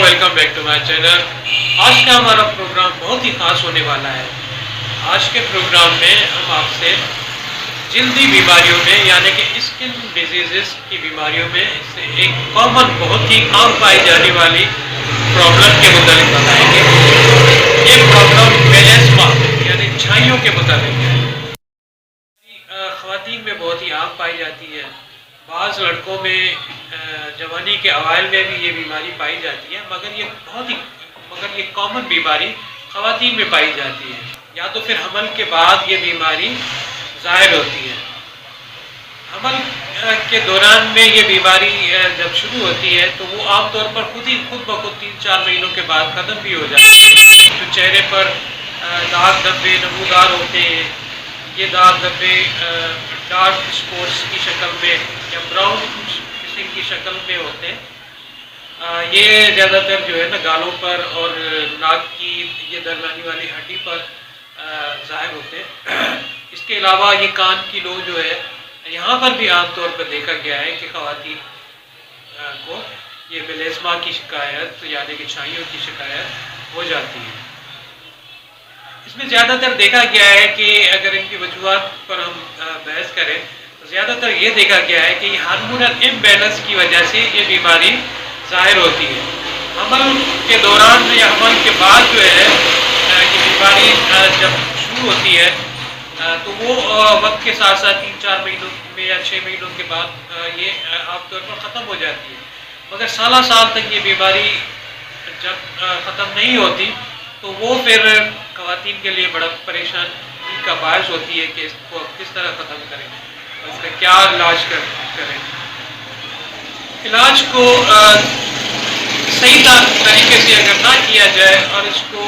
Welcome back to my channel. आज का हमारा प्रोग्राम बहुत ही ख़ास होने वाला है। आज के प्रोग्राम में हम आपसे जल्दी बीमारियों में यानी कि स्किन डिजीज़ की बीमारियों में से एक कॉमन बहुत ही आम पाई जाने वाली प्रॉब्लम के मुताबिक बताएंगे। ये प्रॉब्लम मेलेस्मा यानी छाइयों के मुताबिक है। ख़वातीन में बहुत ही आम पाई जाती है। बाज़ लड़कों में जवानी के अवाइल में भी ये बीमारी पाई जाती है, मगर ये कॉमन बीमारी ख़वातीन में पाई जाती है। या तो फिर हमल के बाद ये बीमारी ज़ाहिर होती है। हमल के दौरान में ये बीमारी जब शुरू होती है तो वो आमतौर पर खुद ब खुद 3-4 महीनों के बाद ख़त्म भी हो जाती है। तो चेहरे पर दाग धब्बे नमूदार होते हैं। ये दाग धब्बे डार्क स्पॉट्स की शक्ल में या ब्राउन किस्म की शक्ल में होते हैं। ये ज़्यादातर जो है ना गालों पर और नाक की ये दरमियानी वाली हड्डी पर ज़ाहिर होते हैं। इसके अलावा ये कान की लो जो है यहाँ पर भी आमतौर पर देखा गया है कि ख़वातीन को ये मेलेस्मा की शिकायत यानी कि छाइयों की शिकायत हो जाती है। इसमें ज़्यादातर देखा गया है कि अगर इनकी वजूहात पर हम बहस करें तो ज़्यादातर ये देखा गया है कि हार्मोनल इम्बैलेंस की वजह से ये बीमारी ज़ाहिर होती है। हमल के दौरान या हमल के बाद जो है ये बीमारी जब शुरू होती है तो वो वक्त के साथ साथ 3-4 महीनों में या 6 महीनों के बाद ये आमतौर पर ख़त्म हो जाती है। मगर साल तक ये बीमारी जब ख़त्म नहीं होती तो वो फिर ख़वातीन के लिए बड़ा परेशानी का बायस होती है कि इसको किस तरह ख़त्म करें और इसका क्या इलाज करें। इलाज को सही तरीके से अगर ना किया जाए और इसको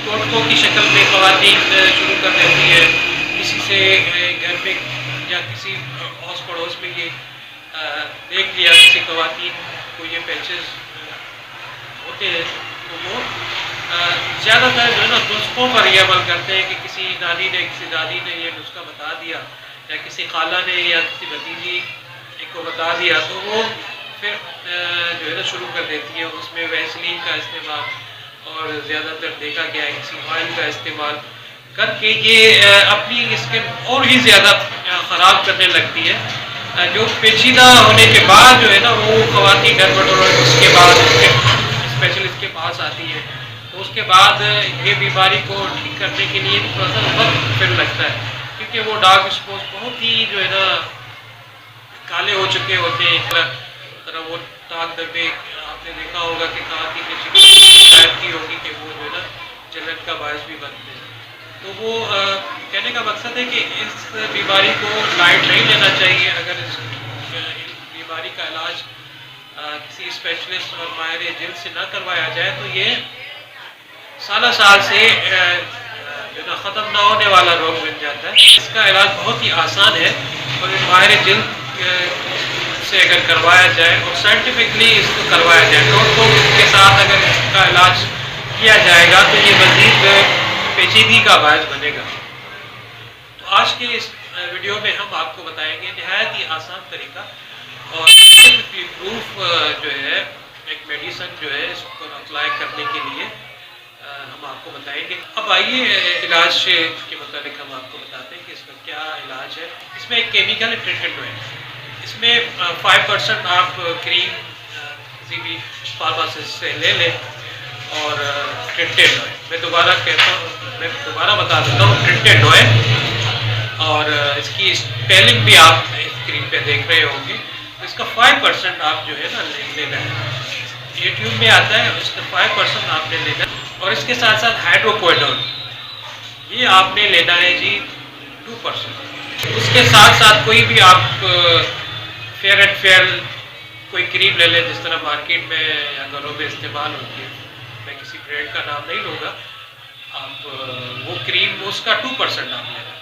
टोटकों की शक्ल में ख़वातीन शुरू कर देती है, किसी से घर में या किसी आस पड़ोस में ये देख लिया किसी ख़वातीन को ये पैचेस होते हैं तो वो ज़्यादातर जो है ना नुस्खों पर ये अमल करते हैं कि किसी नानी ने किसी दादी ने ये नुस्खा बता दिया या किसी खाला ने या किसी भतीजी को बता दिया तो वो फिर जो है ना शुरू कर देती है। उसमें वैसलीन का इस्तेमाल और ज़्यादातर देखा गया है किसी ऑयल का इस्तेमाल करके ये अपनी स्किन और ही ज़्यादा ख़राब करने लगती है। जो पेचीदा होने के बाद जो है ना वो ख़वातीन डर्मेटोलॉजिस्ट के बाद स्पेशलिस्ट के पास आती है तो उसके बाद ये बीमारी को ठीक करने के लिए थोड़ा सा वक्त फिर लगता है, क्योंकि वो डार्क स्पॉट्स बहुत ही जो है ना काले हो चुके होते हैं। तरह वो दाग धब्बे आपने देखा होगा कि ख़वातीन ने शिकायत की होगी कि वो जो है ना जलन का बायस भी बनते हैं। तो वो कहने का मकसद है कि इस बीमारी को लाइट नहीं लेना चाहिए। अगर इस बीमारी का इलाज किसी स्पेशलिस्ट और माहिर जिल्द से ना करवाया जाए तो ये साल से जो ना ख़त्म ना होने वाला रोग बन जाता है। इसका इलाज बहुत ही आसान है और माहिर जिल्द से अगर करवाया जाए और साइंटिफिकली इसको करवाया जाए तो के साथ अगर इसका इलाज किया जाएगा तो ये मज़ीद पेचीदगी का बायस बनेगा। तो आज के इस वीडियो में हम आपको बताएंगे नहायत ही आसान तरीका और साइंटिफिकली प्रूफ जो है एक मेडिसन जो है इसको अप्लाई करने के लिए हम आपको बताएंगे। अब आइए इलाज के मुताबिक हम आपको बताते हैं कि इसका क्या इलाज है। इसमें एक केमिकल ट्रीटमेंट है। इसमें 5% आप क्रीम किसी भी फार्मासिस्ट से ले लें और ट्रिंटेड ऑयल, मैं दोबारा बता देता हूँ, ट्रिंटेड ऑयल। और इसकी स्पेलिंग भी आप स्क्रीन पे देख रहे होंगे। तो इसका 5% आप जो है ना लेना है। ये ट्यूब में आता है, इसका 5% आपने लेना है। और इसके साथ साथ हाइड्रोक्विनोन ये आपने लेना है जी 2%। उसके साथ साथ कोई भी आप फेयर एंड फेयर कोई क्रीम ले लें जिस तरह मार्केट में या घरों में इस्तेमाल होती है। मैं किसी ब्रांड का नाम नहीं लूँगा। आप वो क्रीम उसका 2% आप लेना,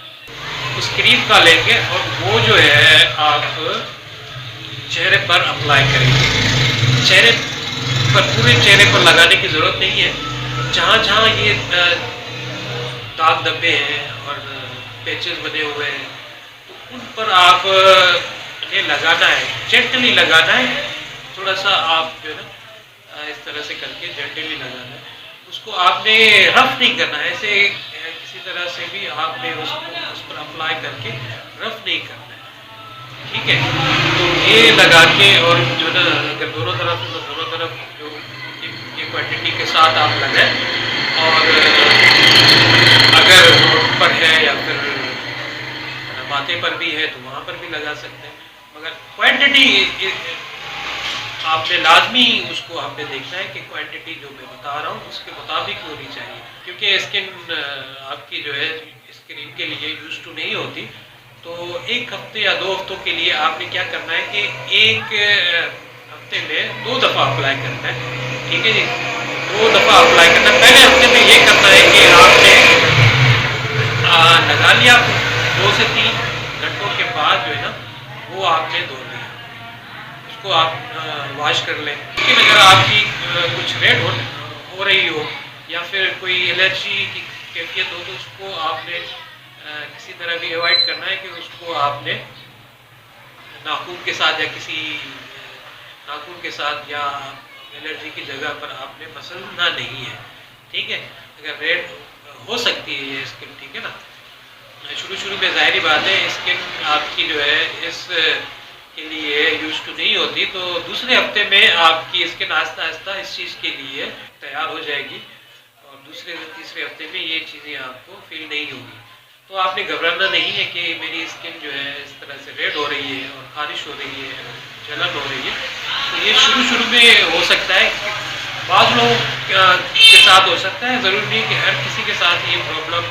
उस क्रीम का लेंगे और वो जो है आप चेहरे पर अप्लाई करेंगे। चेहरे पर पूरे चेहरे पर लगाने की ज़रूरत नहीं है। जहाँ ये दाग धब्बे हैं और पैचेस बने हुए हैं तो उन पर आप ने लगाना है, जेंटली लगाना है। थोड़ा सा आप जो है ना اس طرح سے کر کے جنٹلی لگانا ہے. اس کو آپ نے رف نہیں کرنا ہے، ایسے کسی طرح سے بھی آپ نے اس کو اس پر اپلائی کر کے رف نہیں کرنا ہے. ٹھیک ہے، تو یہ لگا کے اور جو نا اگر دونوں طرف جو یہ کوانٹٹی کے ساتھ آپ لگائیں، اور اگر روڈ پر ہے یا پھر ماتھے پر بھی ہے تو وہاں پر بھی لگا سکتے ہیں. مگر کوانٹٹی آپ نے لازمی اس کو آپ نے دیکھنا ہے کہ کوانٹٹی جو میں بتا رہا ہوں اس کے مطابق ہونی چاہیے، کیونکہ اسکن آپ کی جو ہے اسکرین کے لیے یوز ٹو نہیں ہوتی. تو ایک ہفتے یا 2 ہفتوں کے لیے آپ نے کیا کرنا ہے کہ ایک ہفتے میں 2 دفعہ اپلائی کرنا ہے. ٹھیک ہے جی، 2 دفعہ اپلائی کرنا ہے. پہلے ہفتے میں یہ کرنا ہے کہ آپ نے لگا لیا، 2 سے 3 گھنٹوں کے بعد جو ہے نا وہ آپ نے دھو لیا، اس کو آپ واش کر لیں. لیکن اگر آپ کی کچھ ریڈ ہو رہی ہو یا پھر کوئی الرجی کی کیفیت ہو تو اس کو آپ نے کسی طرح بھی اوائڈ کرنا ہے کہ اس کو آپ نے ناخن کے ساتھ یا کسی ناخن کے ساتھ یا الرجی کی جگہ پر آپ نے مسلنا نہیں ہے. ٹھیک ہے، اگر ریڈ ہو سکتی ہے یہ اسکن، ٹھیک ہے نا، شروع میں ظاہری بات ہے اسکن آپ کی جو ہے اس کے لیے یوز ٹو نہیں ہوتی، تو دوسرے ہفتے میں آپ کی اسکن آہستہ آہستہ اس چیز کے لیے تیار ہو جائے گی، اور دوسرے سے تیسرے ہفتے میں یہ چیزیں آپ کو فیل نہیں ہوگی. تو آپ نے گھبرانا نہیں ہے کہ میری اسکن جو ہے اس طرح سے ریڈ ہو رہی ہے اور خارش ہو رہی ہے، جلن ہو رہی ہے. تو یہ شروع میں ہو سکتا ہے، بعض لوگوں کے ساتھ ہو سکتا ہے، ضروری نہیں کہ ہر کسی کے ساتھ یہ پرابلم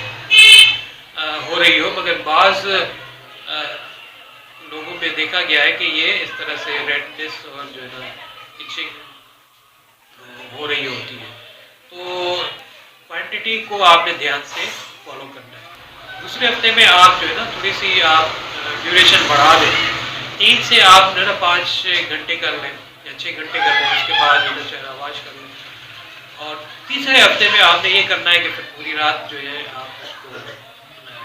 ہو رہی ہو، مگر بعض لوگوں میں دیکھا گیا ہے کہ یہ اس طرح سے ریڈنس اور جو ہے نا ایچنگ ہو رہی ہوتی ہے. تو کوانٹٹی کو آپ نے دھیان سے فالو کرنا ہے. دوسرے ہفتے میں آپ جو ہے نا تھوڑی سی آپ ڈیوریشن بڑھا دیں، 3 سے آپ جو ہے نا 5 گھنٹے کر لیں یا 6 گھنٹے کر لیں، اس کے بعد جو ہے چہرہ واش کر لیں. اور تیسرے ہفتے میں آپ نے یہ کرنا ہے کہ پھر پوری رات جو ہے آپ اس کو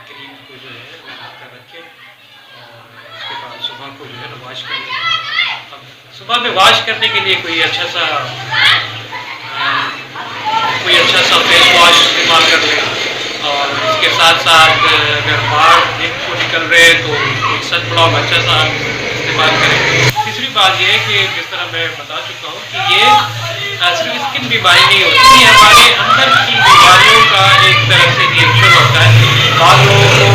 کریم کو جو ہے لگا کر رکھیں، اور اس کے بعد صبح کو جو ہے نا واش کر لیں. اب صبح میں واش کرنے کے لیے کوئی اچھا سا فیس واش استعمال کر لیں، اور اس کے ساتھ ساتھ اگر باہر دن کو نکل رہے تو کوئی سن بلاک اچھا سا استعمال کریں. تیسری بات یہ ہے کہ جس طرح میں بتا چکا ہوں کہ یہ صرف اسکن بیماری نہیں ہوتی، یہ ہمارے اندر کی بیماریوں کا ایک طرح سے ریئیکشن ہوتا ہے. بعض لوگوں کو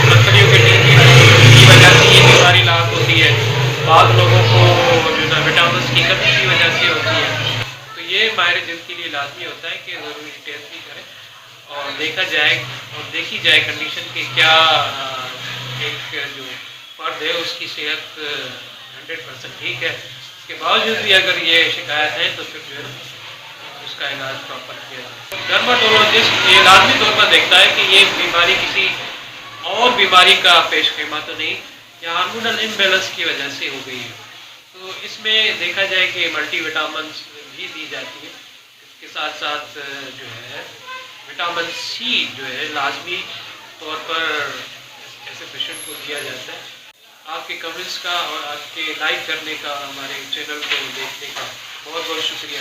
پتھریوں کے کی وجہ سے یہ بیماری لاحق ہوتی ہے، بعض لوگوں کو جو ہے وٹامنس کی کمی کی وجہ سے ہوتی ہے. تو یہ ماہر جلد کے لیے لازمی ہوتا ہے کہ ضروری ٹیسٹ بھی کریں اور دیکھی جائے کنڈیشن کہ کیا ایک جو فرد ہے اس کی صحت 100% ٹھیک ہے. اس کے باوجود بھی اگر یہ شکایت ہے تو پھر جو ہے اس کا علاج پراپر کیا جائے. ڈرماٹولوجسٹ یہ لازمی طور پر دیکھتا ہے کہ یہ بیماری کسی اور بیماری کا پیش خیمہ تو نہیں یا ہارمونل امبیلنس کی وجہ سے ہو گئی ہے. تو اس میں دیکھا جائے کہ ملٹی وٹامنس بھی دی جاتی ہے، اس کے ساتھ ساتھ جو ہے وٹامن سی جو ہے لازمی طور پر ایسے پیشنٹ کو دیا جاتا ہے. آپ کے کمنٹس کا اور آپ کے لائک کرنے کا، ہمارے چینل کو دیکھنے کا بہت بہت شکریہ.